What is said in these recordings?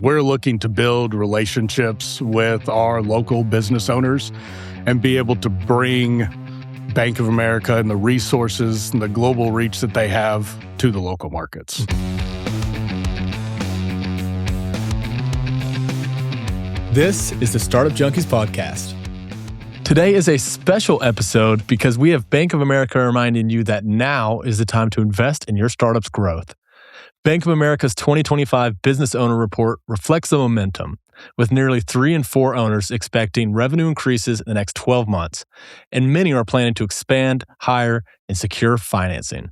We're looking to build relationships with our local business owners and be able to bring Bank of America and the resources and the global reach that they have to the local markets. This is the Startup Junkies podcast. Today is a special episode because we have Bank of America reminding you that now is the time to invest in your startup's growth. Bank of America's 2025 Business Owner Report reflects the momentum, with nearly 3 in 4 owners expecting revenue increases in the next 12 months, and many are planning to expand, hire, and secure financing.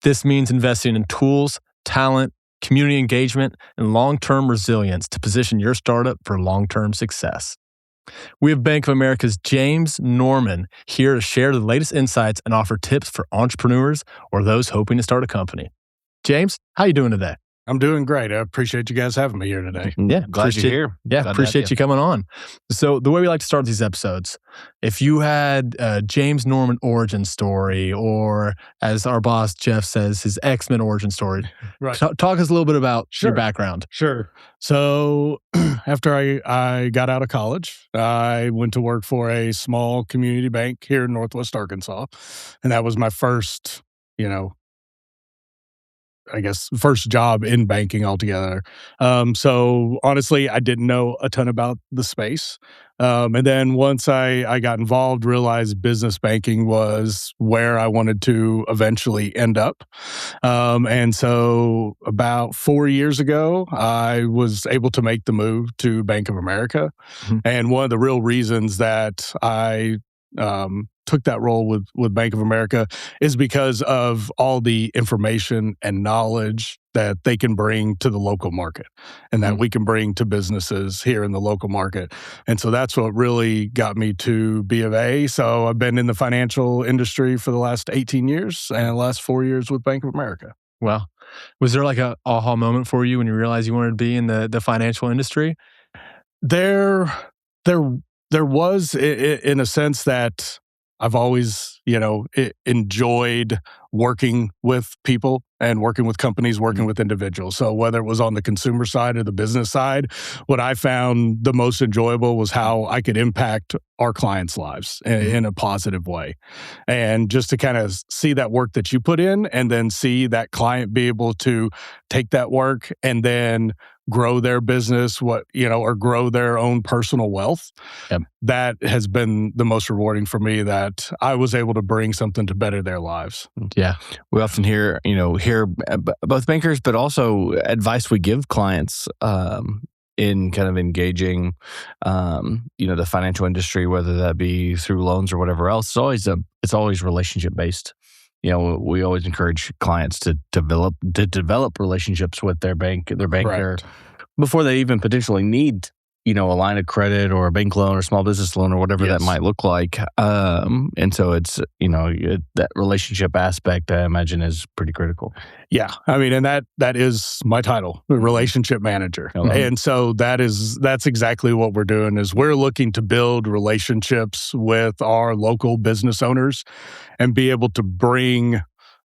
This means investing in tools, talent, community engagement, and long-term resilience to position your startup for long-term success. We have Bank of America's James Norman here to share the latest insights and offer tips for entrepreneurs or those hoping to start a company. James, how you doing today? I'm doing great. I appreciate you guys having me here today. Yeah, glad you're here. Yeah, appreciate you coming on. So the way we like to start these episodes, if you had a James Norman origin story, or as our boss Jeff says, his X-Men origin story, Right. Talk us a little bit about your background. Sure. So after I got out of college, I went to work for a small community bank here in Northwest Arkansas. And that was my first, first job in banking altogether. So honestly, I didn't know a ton about the space. And then once I got involved, realized business banking was where I wanted to eventually end up. And so about 4 years ago, I was able to make the move to Bank of America. Mm-hmm. And one of the real reasons that I took that role with Bank of America is because of all the information and knowledge that they can bring to the local market and that we can bring to businesses here in the local market. And so that's what really got me to B of A. So I've been in the financial industry for the last 18 years and the last 4 years with Bank of America. Wow. Was there like a aha moment for you when you realized you wanted to be in the financial industry? There was, in a sense, that I've always, enjoyed working with people and working with companies, working with individuals. So whether it was on the consumer side or the business side, what I found the most enjoyable was how I could impact our clients' lives in a positive way. And just to kind of see that work that you put in and then see that client be able to take that work and then grow their business, or grow their own personal wealth. Yep. That has been the most rewarding for me, that I was able to bring something to better their lives. Yeah. We often hear both bankers, but also advice we give clients in kind of engaging, the financial industry, whether that be through loans or whatever else. It's always relationship based. We always encourage clients to develop relationships with their banker Correct. Before they even potentially need, a line of credit or a bank loan or small business loan or whatever that might look like. And so it's, that relationship aspect, I imagine, is pretty critical. Yeah. I mean, and that is my title, relationship manager. And so that's exactly what we're doing, is we're looking to build relationships with our local business owners and be able to bring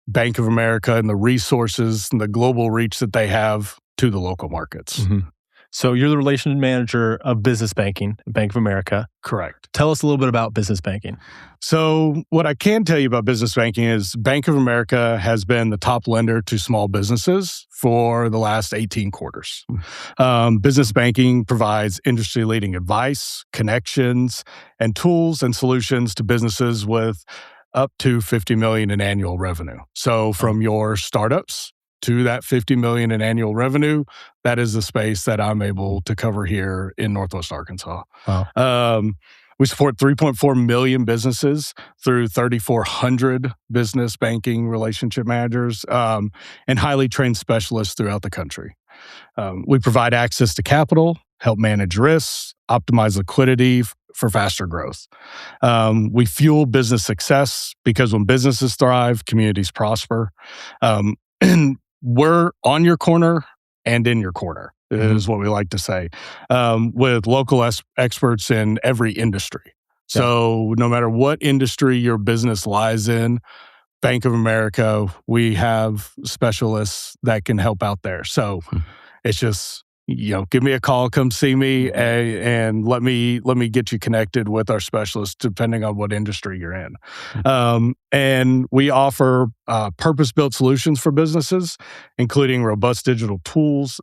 Bank of America and the resources and the global reach that they have to the local markets. Mm-hmm. So you're the relationship manager of business banking at Bank of America. Correct. Tell us a little bit about business banking. So what I can tell you about business banking is Bank of America has been the top lender to small businesses for the last 18 quarters. Business banking provides industry-leading advice, connections, and tools and solutions to businesses with up to $50 million in annual revenue. So from your startups to that $50 million in annual revenue, that is the space that I'm able to cover here in Northwest Arkansas. Wow. We support 3.4 million businesses through 3,400 business banking relationship managers and highly trained specialists throughout the country. We provide access to capital, help manage risks, optimize liquidity for faster growth. We fuel business success because when businesses thrive, communities prosper. And we're on your corner and in your corner, is what we like to say, with local experts in every industry. So no matter what industry your business lies in, Bank of America, we have specialists that can help out there. So it's just give me a call, come see me, and let me get you connected with our specialists, depending on what industry you're in. And we offer purpose-built solutions for businesses, including robust digital tools,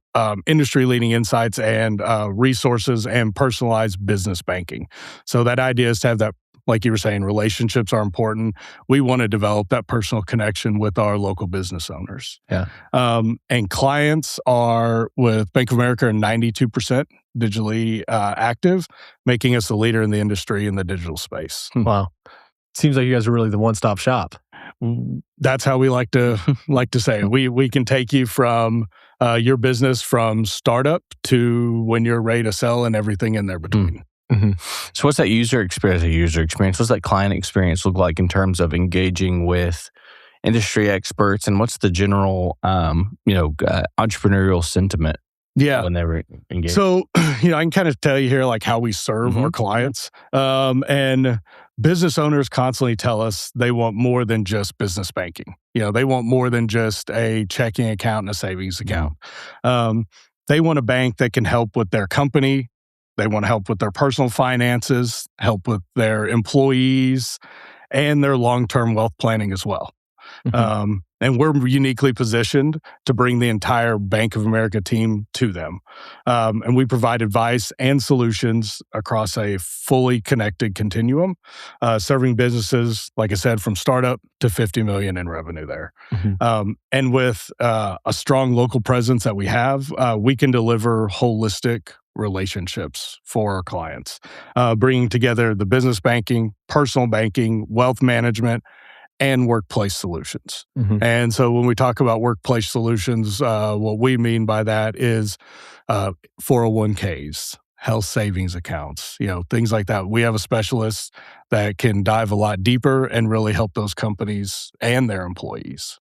industry-leading insights, and resources, and personalized business banking. So that idea is to have that, like you were saying, relationships are important. We want to develop that personal connection with our local business owners. Yeah. And clients are, with Bank of America, 92% digitally active, making us a leader in the industry in the digital space. Wow. Seems like you guys are really the one-stop shop. That's how we like to say it. We can take you from your business from startup to when you're ready to sell and everything in there between. Mm-hmm. So what's that user experience? What's that client experience look like in terms of engaging with industry experts, and what's the general, entrepreneurial sentiment? Yeah. When they were engaged. So, I can kind of tell you here like how we serve our clients. And business owners constantly tell us they want more than just business banking. They want more than just a checking account and a savings account. They want a bank that can help with their company. They want to help with their personal finances, help with their employees, and their long-term wealth planning as well. And we're uniquely positioned to bring the entire Bank of America team to them. And we provide advice and solutions across a fully connected continuum, serving businesses, like I said, from startup to $50 million in revenue there. And with a strong local presence that we have, we can deliver holistic relationships for our clients, bringing together the business banking, personal banking, wealth management, and workplace solutions. And so when we talk about workplace solutions, what we mean by that is 401ks, health savings accounts, things like that. We have a specialist that can dive a lot deeper and really help those companies and their employees.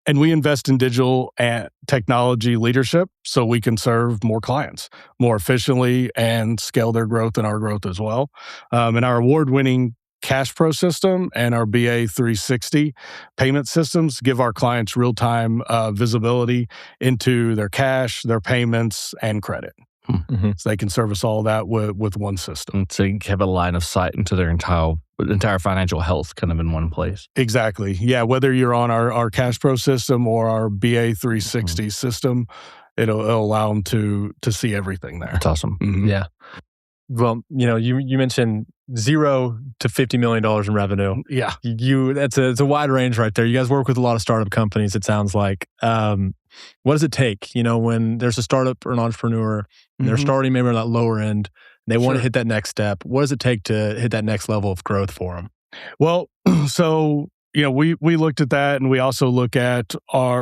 And we invest in digital and technology leadership so we can serve more clients more efficiently and scale their growth and our growth as well. And our award-winning Cash Pro system and our BA360 payment systems give our clients real-time visibility into their cash, their payments, and credit. So they can service all that with one system. So you have a line of sight into their entire financial health kind of in one place. Exactly. Yeah, whether you're on our Cash Pro system or our BA360 system, it'll allow them to see everything there. That's awesome. Yeah. Well, you mentioned $0 to $50 million in revenue. Yeah. It's a wide range right there. You guys work with a lot of startup companies, it sounds like. What does it take, when there's a startup or an entrepreneur, and they're starting maybe on that lower end, they want to hit that next step. What does it take to hit that next level of growth for them? Well, so we looked at that, and we also look at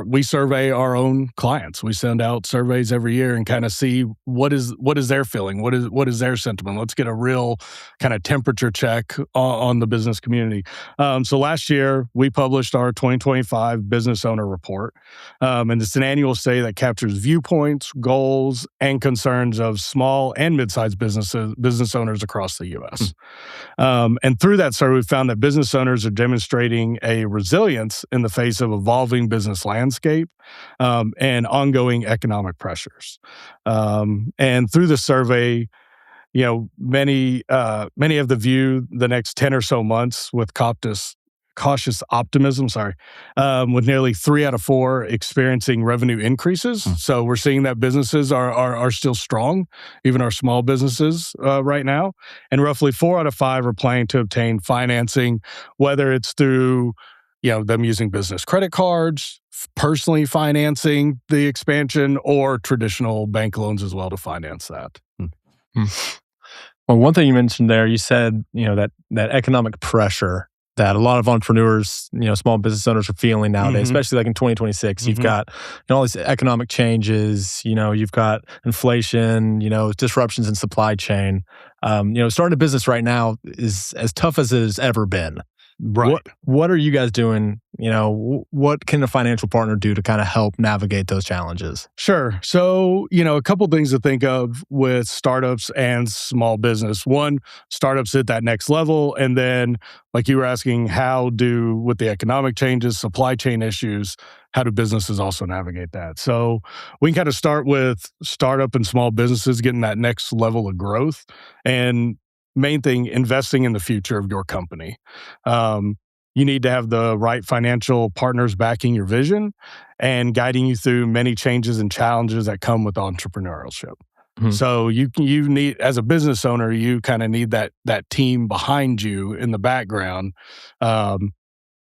we survey our own clients. We send out surveys every year and kind of see what is their feeling, what is their sentiment. Let's get a real kind of temperature check on the business community. So last year we published our 2025 business owner report, and it's an annual study that captures viewpoints, goals, and concerns of small and mid-sized business owners across the U.S. And through that survey, we found that business owners are demonstrating a resilience in the face of evolving business landscape and ongoing economic pressures. And through the survey, many of the view the next 10 or so months with cautious optimism, with nearly 3 out of 4 experiencing revenue increases. So we're seeing that businesses are still strong, even our small businesses right now. And roughly 4 out of 5 are planning to obtain financing, whether it's through them using business credit cards, personally financing the expansion, or traditional bank loans as well to finance that. Well, one thing you mentioned there, you said, that economic pressure that a lot of entrepreneurs, small business owners are feeling nowadays, especially like in 2026. You've got all these economic changes, you've got inflation, disruptions in supply chain. Starting a business right now is as tough as it has ever been. Right. What are you guys doing? What can a financial partner do to kind of help navigate those challenges? Sure. So, a couple things to think of with startups and small business. One, startups at that next level. And then, like you were asking, with the economic changes, supply chain issues, how do businesses also navigate that? So, we can kind of start with startup and small businesses getting that next level of growth. And main thing, investing in the future of your company. You need to have the right financial partners backing your vision and guiding you through many changes and challenges that come with entrepreneurship. Mhm. So you need, as a business owner, you kind of need that team behind you in the background.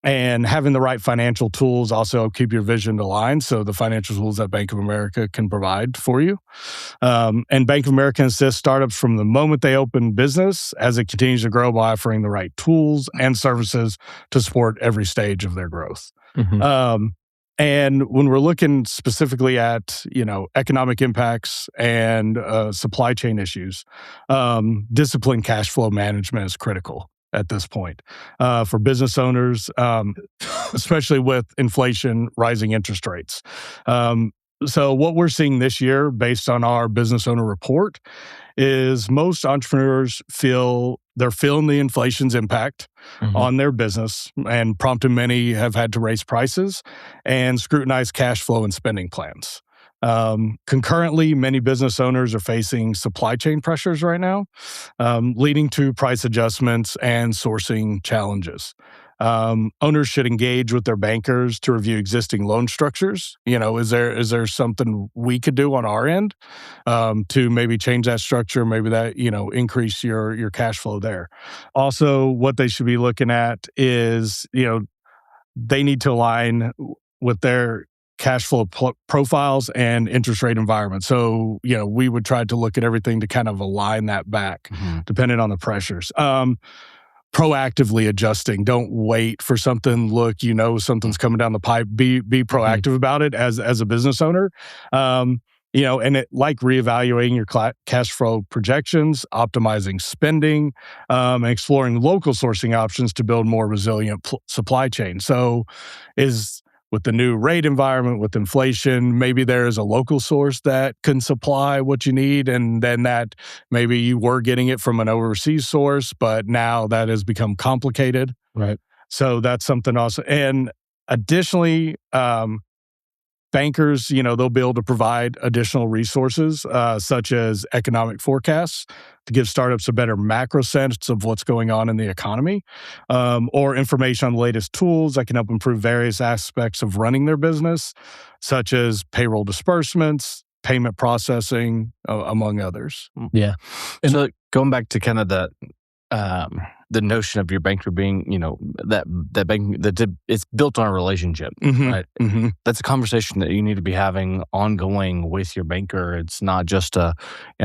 And having the right financial tools also keep your vision aligned. So the financial tools that Bank of America can provide for you. And Bank of America assists startups from the moment they open business as it continues to grow by offering the right tools and services to support every stage of their growth. Mhm. And when we're looking specifically at, economic impacts and supply chain issues, disciplined cash flow management is critical at this point for business owners, especially with inflation, rising interest rates. So what we're seeing this year, based on our business owner report, is most entrepreneurs feel they're feeling the inflation's impact on their business, and prompting many have had to raise prices and scrutinize cash flow and spending plans. Concurrently, many business owners are facing supply chain pressures right now, leading to price adjustments and sourcing challenges. Owners should engage with their bankers to review existing loan structures. Is there something we could do on our end to maybe change that structure, maybe that increase your cash flow there. Also, what they should be looking at is they need to align with their cash flow profiles and interest rate environment. So, we would try to look at everything to kind of align that back, depending on the pressures. Proactively adjusting. Don't wait for something. Look, something's coming down the pipe. Be proactive about it as a business owner. And it like reevaluating your cash flow projections, optimizing spending, and exploring local sourcing options to build more resilient supply chain. So, with the new rate environment, with inflation, maybe there is a local source that can supply what you need, and then that maybe you were getting it from an overseas source, but now that has become complicated. Right. So that's something also. And additionally, bankers, they'll be able to provide additional resources, such as economic forecasts to give startups a better macro sense of what's going on in the economy, or information on the latest tools that can help improve various aspects of running their business, such as payroll disbursements, payment processing, among others. Yeah. And so going back to kind of the notion of your banker being, that bank, it's built on a relationship, right? Mm-hmm. That's a conversation that you need to be having ongoing with your banker. It's not just I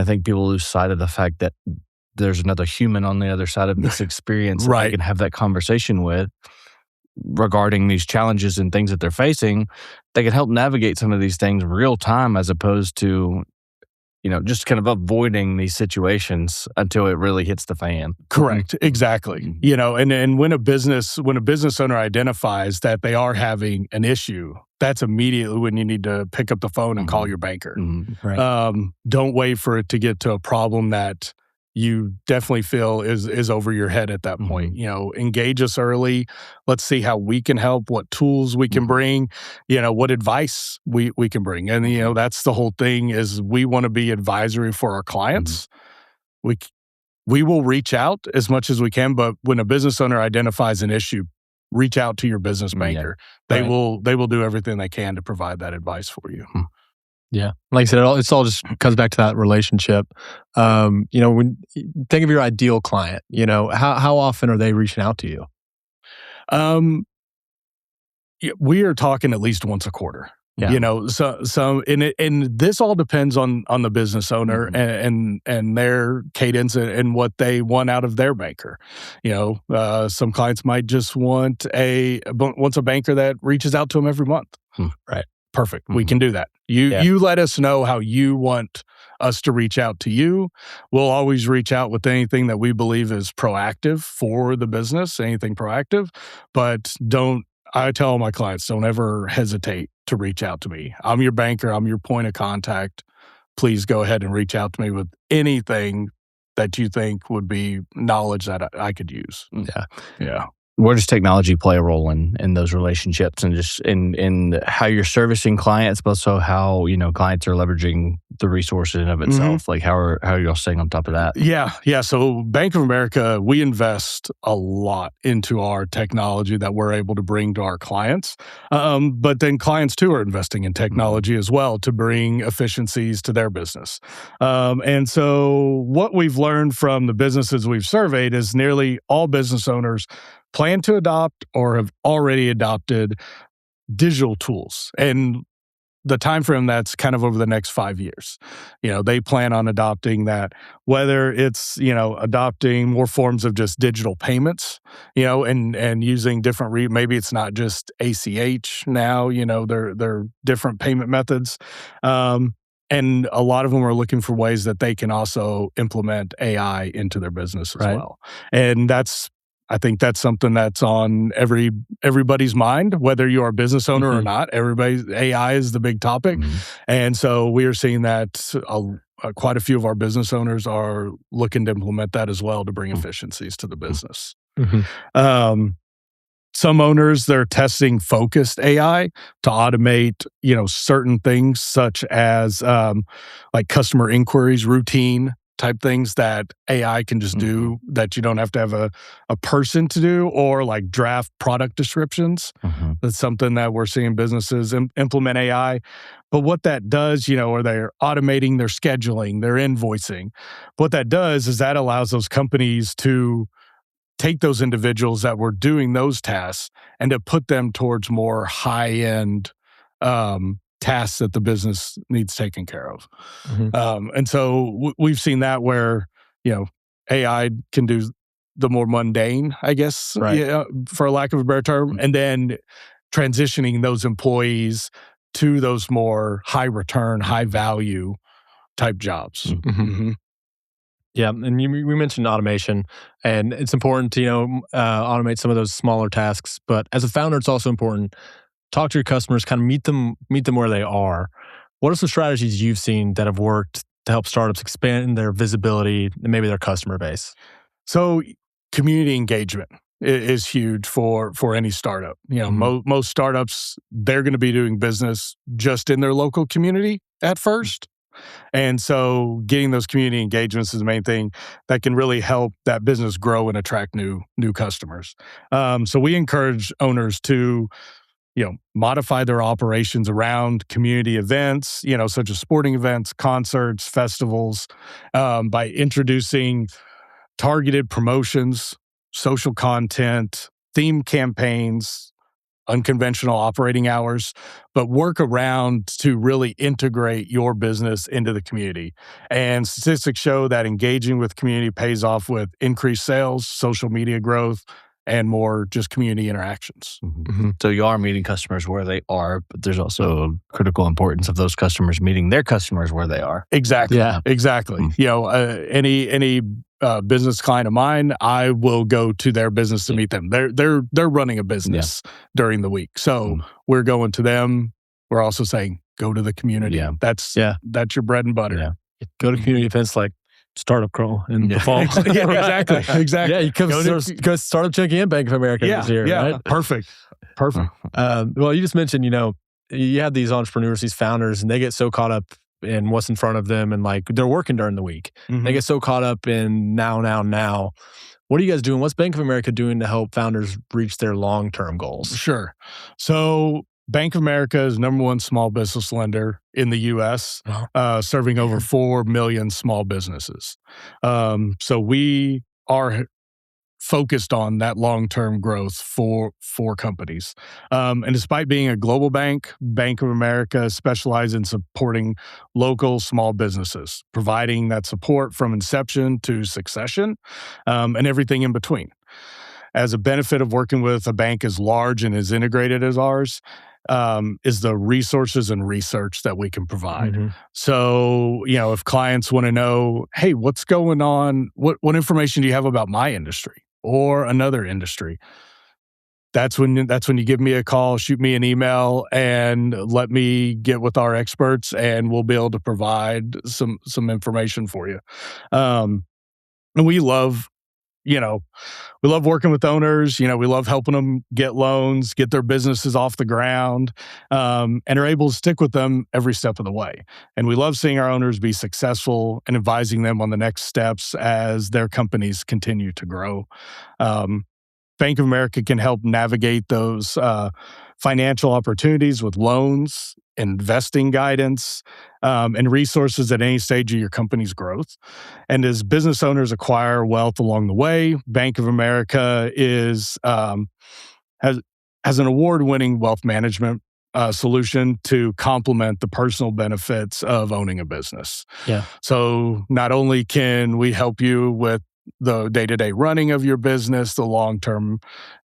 think people lose sight of the fact that there's another human on the other side of this experience that they can have that conversation with regarding these challenges and things that they're facing. They can help navigate some of these things real time, as opposed to just kind of avoiding these situations until it really hits the fan. Correct. Exactly. And when a business owner identifies that they are having an issue, that's immediately when you need to pick up the phone and call your banker. Right. Don't wait for it to get to a problem that you definitely feel is over your head at that point. Engage us early. Let's see how we can help, what tools we can bring, what advice we can bring. And, that's the whole thing, is we want to be advisory for our clients. We will reach out as much as we can, but when a business owner identifies an issue, reach out to your business banker. They will do everything they can to provide that advice for you. Yeah. Like I said, it's all just comes back to that relationship. When think of your ideal client, how often are they reaching out to you? We are talking at least once a quarter. Yeah. So and this all depends on the business owner and their cadence and what they want out of their banker. Some clients might just want a banker that reaches out to them every month. Right. Perfect. We can do that. You let us know how you want us to reach out to you. We'll always reach out with anything that we believe is proactive for the business, anything proactive, but I tell my clients, don't ever hesitate to reach out to me. I'm your banker. I'm your point of contact. Please go ahead and reach out to me with anything that you think would be knowledge that I could use. Yeah. Yeah. Where does technology play a role in those relationships and just in how you're servicing clients, but also how, clients are leveraging the resources in of itself? Like how are y'all staying on top of that? Yeah. So Bank of America, we invest a lot into our technology that we're able to bring to our clients. But then clients too are investing in technology as well to bring efficiencies to their business. And so what we've learned from the businesses we've surveyed is nearly all business owners plan to adopt or have already adopted digital tools. And the time frame that's kind of over the next 5 years. They plan on adopting that, whether it's, adopting more forms of just digital payments, and using different, maybe it's not just ACH now, they're different payment methods. And a lot of them are looking for ways that they can also implement AI into their business as well. And I think that's something that's on everybody's mind, whether you're a business owner or not. AI is the big topic. And so we are seeing that quite a few of our business owners are looking to implement that as well to bring efficiencies to the business. Some owners, they're testing focused AI to automate, certain things such as like customer inquiries, routine type things that AI can just do that you don't have to have a person to do, or like draft product descriptions. That's something that we're seeing businesses implement AI. But what that does, or they're automating their scheduling, their invoicing. What that does is that allows those companies to take those individuals that were doing those tasks and to put them towards more high-end tasks that the business needs taken care of. And so we've seen that where, AI can do the more mundane, I guess, for a lack of a better term, and then transitioning those employees to those more high return, high value type jobs. Yeah, and we mentioned automation, and it's important to automate some of those smaller tasks. But as a founder, it's also important talk to your customers, kind of meet them where they are. What are some strategies you've seen that have worked to help startups expand their visibility and maybe their customer base? So community engagement is huge for any startup. Most startups, they're going to be doing business just in their local community at first. And so getting those community engagements is the main thing that can really help that business grow and attract new customers. So we encourage owners to modify their operations around community events, such as sporting events, concerts, festivals, by introducing targeted promotions, social content, theme campaigns, unconventional operating hours, but work around to really integrate your business into the community. And statistics show that engaging with community pays off with increased sales, social media growth, and more just community interactions. So you are meeting customers where they are, but there's also a critical importance of those customers meeting their customers where they are. Exactly. Yeah. Exactly. Any business client of mine, I will go to their business to meet them. They're running a business during the week, so we're going to them. We're also saying go to the community. That's your bread and butter. Go to community events like Startup Crawl in the fall. Exactly. Yeah, you go Startup Junkie and Bank of America this year. Right? Perfect. Well, you just mentioned, you have these entrepreneurs, these founders, and they get so caught up in what's in front of them, and like they're working during the week. They get so caught up in now. What are you guys doing? What's Bank of America doing to help founders reach their long-term goals? Sure. So Bank of America is number one small business lender in the U.S., serving over 4 million small businesses. So we are focused on that long-term growth for companies. And despite being a global bank, Bank of America specializes in supporting local small businesses, providing that support from inception to succession, and everything in between. as a benefit of working with a bank as large and as integrated as ours, is the resources and research that we can provide. Mm-hmm. So, if clients want to know, hey, what's going on? What information do you have about my industry or another industry? That's when you give me a call, shoot me an email, and let me get with our experts, and we'll be able to provide some information for you. And we love working with owners. We love helping them get loans, get their businesses off the ground, and are able to stick with them every step of the way. And we love seeing our owners be successful and advising them on the next steps as their companies continue to grow. Bank of America can help navigate those financial opportunities with loans, investing guidance, and resources at any stage of your company's growth. And as business owners acquire wealth along the way, Bank of America has an award-winning wealth management solution to complement the personal benefits of owning a business. Yeah. So not only can we help you with the day-to-day running of your business, the long-term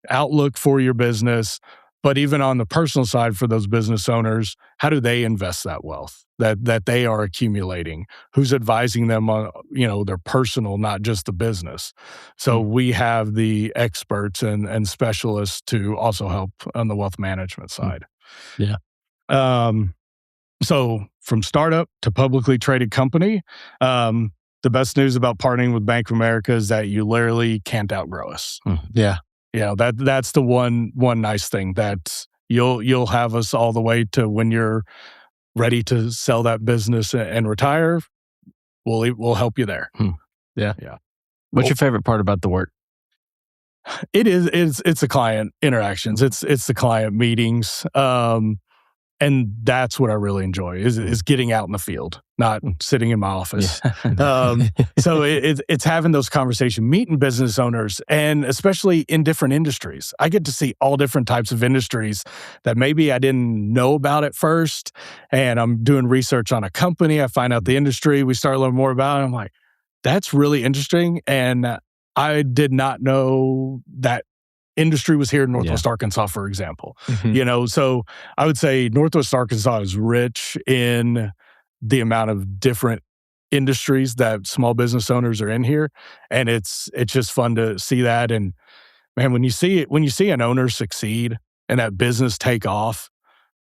outlook for your business, but even on the personal side for those business owners, how do they invest that wealth that they are accumulating? Who's advising them on, their personal, not just the business? So we have the experts and specialists to also help on the wealth management side. Yeah. So from startup to publicly traded company, the best news about partnering with Bank of America is that you literally can't outgrow us. Yeah. That's the one nice thing, that you'll have us all the way to when you're ready to sell that business and retire. We'll help you there. Yeah. What's your favorite part about the work? It's the client interactions. It's the client meetings. And that's what I really enjoy is getting out in the field, not sitting in my office. Yeah. So it's having those conversations, meeting business owners, and especially in different industries. I get to see all different types of industries that maybe I didn't know about at first. And I'm doing research on a company. I find out the industry. We start learning more about it. I'm like, that's really interesting. And I did not know that industry was here in Northwest Arkansas, for example. So I would say Northwest Arkansas is rich in the amount of different industries that small business owners are in here. And it's just fun to see that. And man, when you see an owner succeed and that business take off,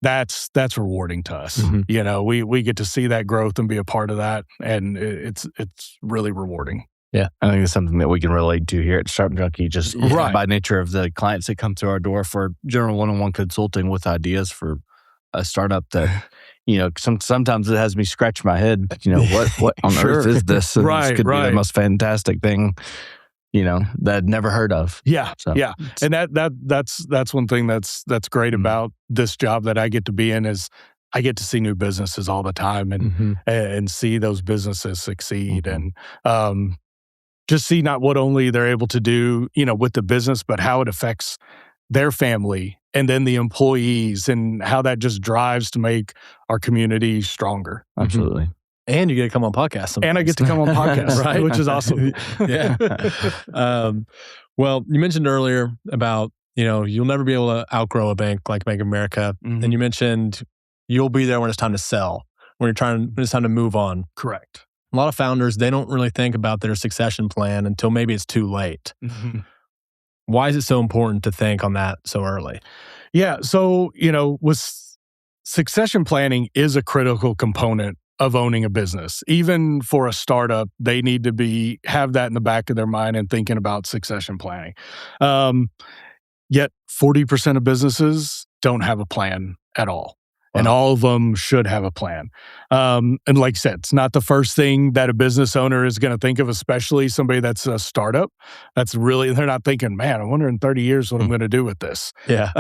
that's rewarding to us. We get to see that growth and be a part of that. And it's really rewarding. Yeah, I think it's something that we can relate to here at Startup Junkie, just by nature of the clients that come through our door for general one-on-one consulting with ideas for a startup that, sometimes it has me scratch my head. What on earth is this? And this could be the most fantastic thing, that I'd never heard of. Yeah, so, yeah. And that's one thing that's great about this job that I get to be in is I get to see new businesses all the time and see those businesses succeed and just see not what only they're able to do, with the business, but how it affects their family and then the employees and how that just drives to make our community stronger. Absolutely. And you get to come on podcasts sometimes. And I get to come on podcasts, right? Which is awesome. Yeah. Well, you mentioned earlier about, you'll never be able to outgrow a bank like Bank of America. And you mentioned you'll be there when it's time to sell, when it's time to move on. Correct. A lot of founders, they don't really think about their succession plan until maybe it's too late. Why is it so important to think on that so early? Yeah. So, with succession planning is a critical component of owning a business. Even for a startup, they need to have that in the back of their mind and thinking about succession planning. Yet 40% of businesses don't have a plan at all. And all of them should have a plan. And like I said, it's not the first thing that a business owner is going to think of, especially somebody that's a startup. They're not thinking, man, I wonder in 30 years what I'm going to do with this. Yeah.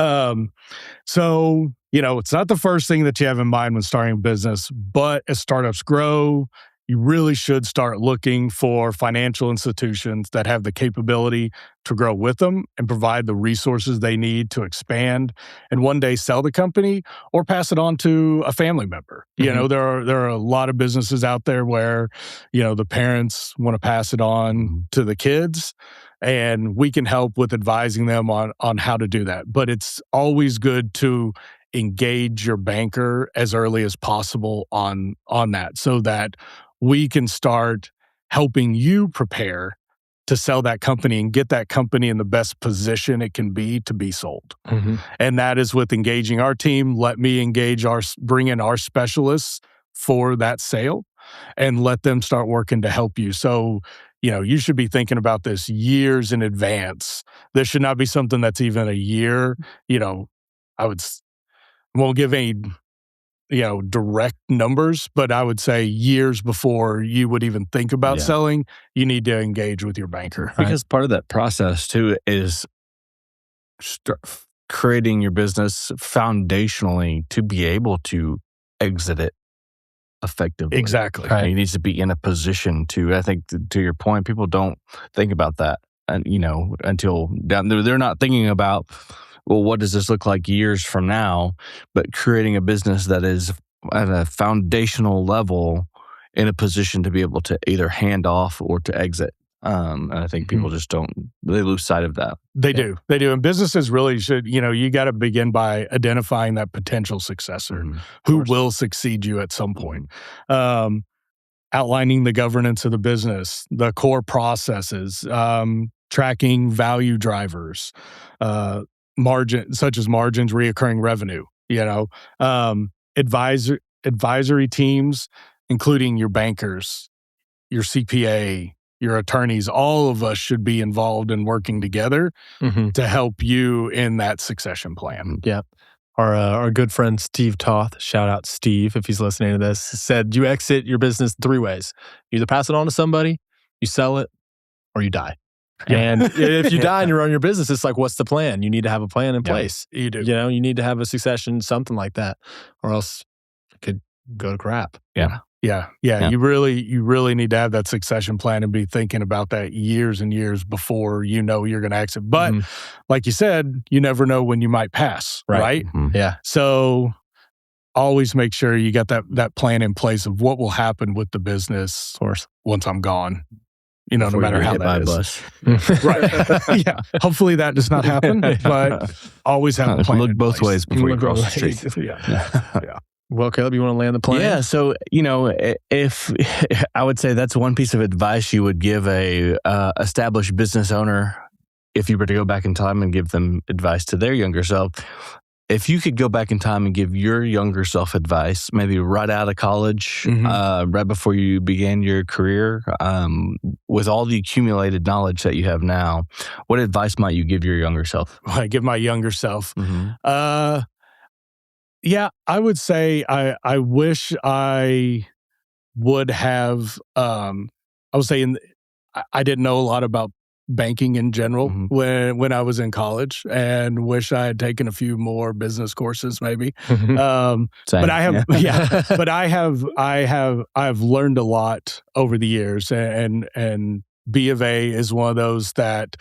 So, it's not the first thing that you have in mind when starting a business, but as startups grow, you really should start looking for financial institutions that have the capability to grow with them and provide the resources they need to expand and one day sell the company or pass it on to a family member. There are a lot of businesses out there where, the parents want to pass it on to the kids. and we can help with advising them on how to do that. But it's always good to engage your banker as early as possible on that, so that we can start helping you prepare to sell that company and get that company in the best position it can be to be sold. Mm-hmm. And that is with engaging our team. Let me bring in our specialists for that sale and let them start working to help you. So, you should be thinking about this years in advance. This should not be something that's even a year. Won't give any direct numbers, but I would say years before you would even think about selling, you need to engage with your banker. Because part of that process too is creating your business foundationally to be able to exit it effectively. Exactly. Right. He needs to be in a position to, I think to your point, people don't think about that. And, until they're not thinking about, well, what does this look like years from now? But creating a business that is at a foundational level in a position to be able to either hand off or to exit. And I think people just they lose sight of that. They do. And businesses really should, you got to begin by identifying that potential successor who will succeed you at some point. Outlining the governance of the business, the core processes, tracking value drivers, such as margins, reoccurring revenue, advisory teams, including your bankers, your CPA, your attorneys. All of us should be involved in working together to help you in that succession plan. Yeah. Our good friend Steve Toth, shout out Steve if he's listening to this, said you exit your business 3 ways. You either pass it on to somebody, you sell it, or you die. Yeah. And if you die and you run your business, it's like, what's the plan? You need to have a plan in place. You do. You need to have a succession, something like that, or else it could go to crap. Yeah. You really need to have that succession plan and be thinking about that years and years before you're going to exit. But like you said, you never know when you might pass, right? Yeah. So always make sure you got that plan in place of what will happen with the business, of course, once I'm gone. No matter how that is. Right. Yeah. Hopefully that does not happen, but always have a plan. Look both ways before you cross the street. Yeah. Well, Caleb, you want to land the plane? Yeah. So, if I would say that's one piece of advice you would give a established business owner, if you were to go back in time and give them advice to their younger self, if you could go back in time and give your younger self advice, maybe right out of college, right before you began your career, with all the accumulated knowledge that you have now, what advice might you give your younger self? I give my younger self. Yeah, I would say I wish I would have. I would say I didn't know a lot about banking in general when I was in college, and wish I had taken a few more business courses maybe. But I have, but I have learned a lot over the years, and B of A is one of those that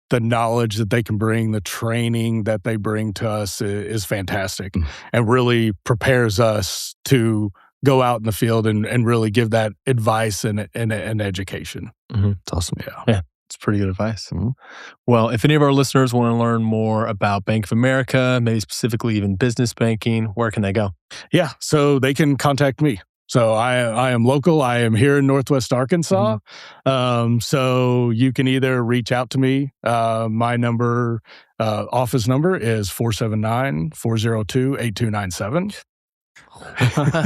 the knowledge that they can bring, the training that they bring to us is fantastic and really prepares us to go out in the field and really give that advice and education. It's awesome. Yeah. It's pretty good advice. Well, if any of our listeners want to learn more about Bank of America, maybe specifically even business banking, where can they go? Yeah, so they can contact me. So I am local. I am here in Northwest Arkansas. So you can either reach out to me. My number, office number is 479-402-8297.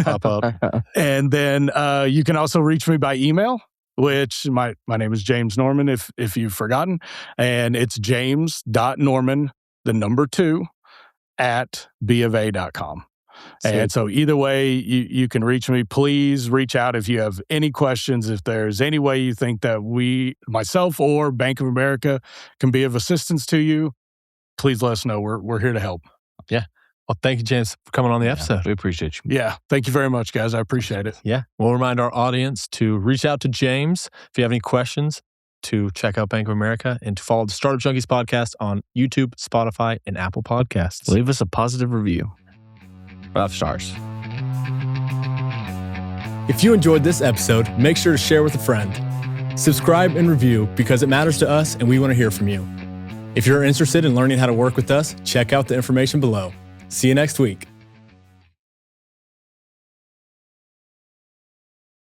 Pop up. And then you can also reach me by email, which my name is James Norman, if you've forgotten. And it's james.norman, 2, @bofa.com. And so either way, you can reach me. Please reach out if you have any questions. If there's any way you think that myself or Bank of America can be of assistance to you, please let us know. We're here to help. Yeah. Well, thank you, James, for coming on the episode. We appreciate you. Yeah. Thank you very much, guys. I appreciate it. Yeah. We'll remind our audience to reach out to James if you have any questions, to check out Bank of America, and to follow the Startup Junkies podcast on YouTube, Spotify, and Apple Podcasts. Leave us a positive review. 5 stars. If you enjoyed this episode, make sure to share with a friend. Subscribe and review because it matters to us and we want to hear from you. If you're interested in learning how to work with us, check out the information below. See you next week.